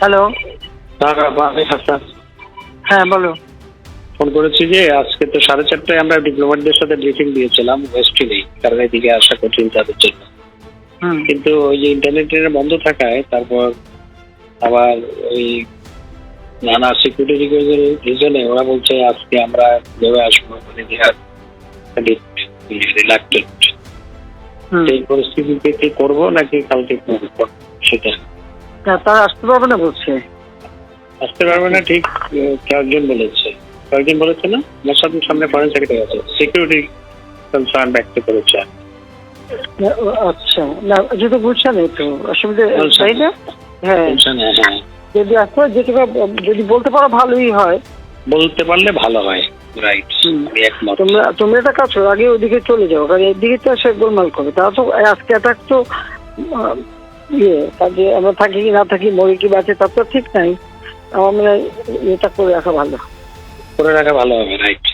Hello. হ্যাঁ বলো। Phone করেছি যে আজকে তো 4:30টায় আমরা ডিপ্লোম্যাটদের সাথে ব্রিফিং দিয়েছিলাম ওয়েস্টে নেই, কারণ এদিকে আসা কঠিন তাদের জন্য। কিন্তু ওই যে ইন্টারনেটের বন্ধ থাকায় তারপর আবার ওই নানা সিকিউরিটি রিজনে ওরা বলছে আজকে আমরা ভেবে আসবো, মানে রিলাক্টেড। সেই পরিস্থিতিতে কি করবো নাকি কালকে করবো সেটা তারা আসতে পারবে না বলছে। আসতে পারবে না ঠিক কয়েকজন বলেছে না, মোসাদের সামনে ফরেন সেক্রেটারি আছে, সিকিউরিটি কনসার্ন ব্যক্ত করেছে। আচ্ছা, না যেহেতু বুঝছেন তো অসুবিধা তাই না? হ্যাঁ, যদি আসতে যেটা যদি বলতে পারো ভালোই হয়, বলতে পারলে ভালো হয়। রাইট, আমি একমত। তোমরা একটা কাজ করো, আগে ওইদিকে চলে যাও, কারণ এদিকে তো সে গোলমাল করবে। তারা তো আজকে অ্যাটাক তো কাজে আমরা থাকি কি না থাকি, মরে কি বাঁচে তার তো ঠিক নাই। আমার মনে হয় এটা করে রাখা ভালো হবে। রাইট।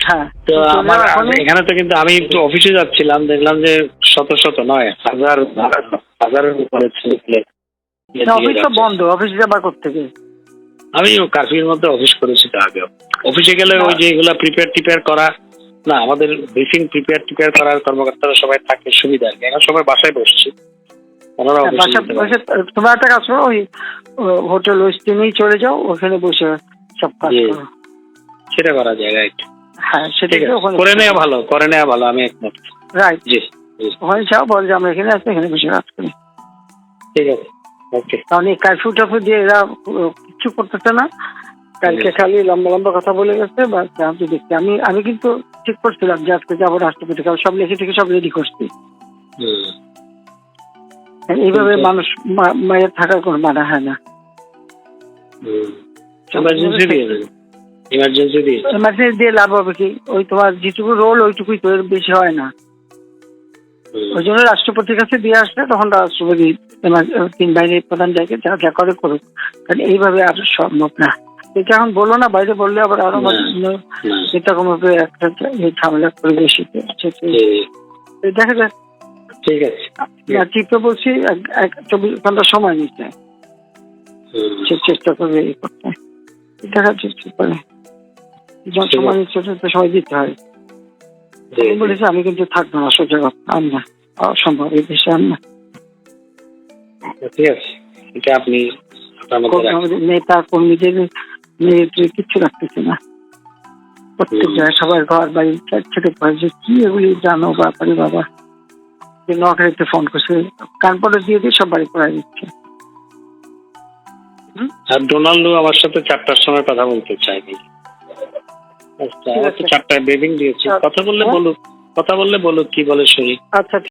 হ্যাঁ, তো আমার এখানে তো কিন্তু আমি একটু অফিসে যাচ্ছিলাম, দেখলাম যে শত নয় হাজারের উপরে অফিস তো বন্ধ, অফিস যাবার কোত্থেকে? আমি কার্ফিউর মধ্যে অফিস করেছি তো আগেও। অফিসে গেলে ওই যে এগুলা প্রিপেয়ার করা না, আমাদের ব্রিফিং প্রিপেয়ার করার কর্মকর্তারা সবাই থাকে, সুবিধা আর কি। এখন সবাই বাসায় বসছি, তোমরা একটা কাজ করো, ওই হোটেল ওয়েস্টিনেই চলে যাও, ওখানে বসে সব কাজ করো। সেটা করা যায়। রাইট। হ্যাঁ, সেটা করে নেওয়া ভালো, আমি একমত। রাইট। জি, ওখানে যাও, বল যে আমরা এখানে আসছি, এখানে বসে কাজ করি। ঠিক আছে, ওকে। কারণ এই কারফিউ টাফিউ দিয়ে এরা কিচ্ছু করতেছে না, কালকে খালি লম্বা কথা বলে গেছে। বা আমি দেখছি, আমি কিন্তু ঠিক করছিলাম যে আজকে যাবো রাষ্ট্রপতি, কারণ সব লিখে থেকে সব রেডি করছি। এইভাবে মানুষ মায়ের থাকার কোনো মানা হয় না। এমার্জেন্সি দিয়ে লাভ হবে কি? ওই তোমার যেটুকু রোল ওইটুকুই তো, এর বেশি হয় না। ওই জন্য রাষ্ট্রপতির কাছে দিয়ে আসলে তখন রাষ্ট্রপতি 3 বাহিনীর প্রধান যাকে যা করে করুক, কারণ এইভাবে আর সম্ভব না। এটা এখন বলো না, বাইরে বললে আবার আরো এরকম ভাবে একটা ঝামেলা করে বেশি দেখা যায়। ঠিক আছে, ঠিক তো বলছি, 24 ঘন্টা সময় নিচ্ছে, চেষ্টা করবে এই করতে, দেখা চেষ্টা করে সময় নিচ্ছে, সময় দিতে হয়। বলেছে আমি কিন্তু থাকবো না, সোজা কথা, আর না অসম্ভব, এই দেশে আর না। ঠিক আছে, এটা আপনি নেতা কর্মীদের কিচ্ছু রাখতেছে না, প্রত্যেক জায়গায় সবার ঘর বাড়ি ছেড়ে পড়েছে। কি এগুলি জানো ব্যাপারে বাবা, নকরিতে ফোন করছে, কানপড়ে দিয়ে সব বাড়ি করাই দিচ্ছে। আর ডোনাল্ডো আমার সাথে 4টার সময় কথা বলতে চাইনি, 4টায় ব্রিফিং দিয়েছি। কথা বললে বলুক কি বলে শুনি। আচ্ছা।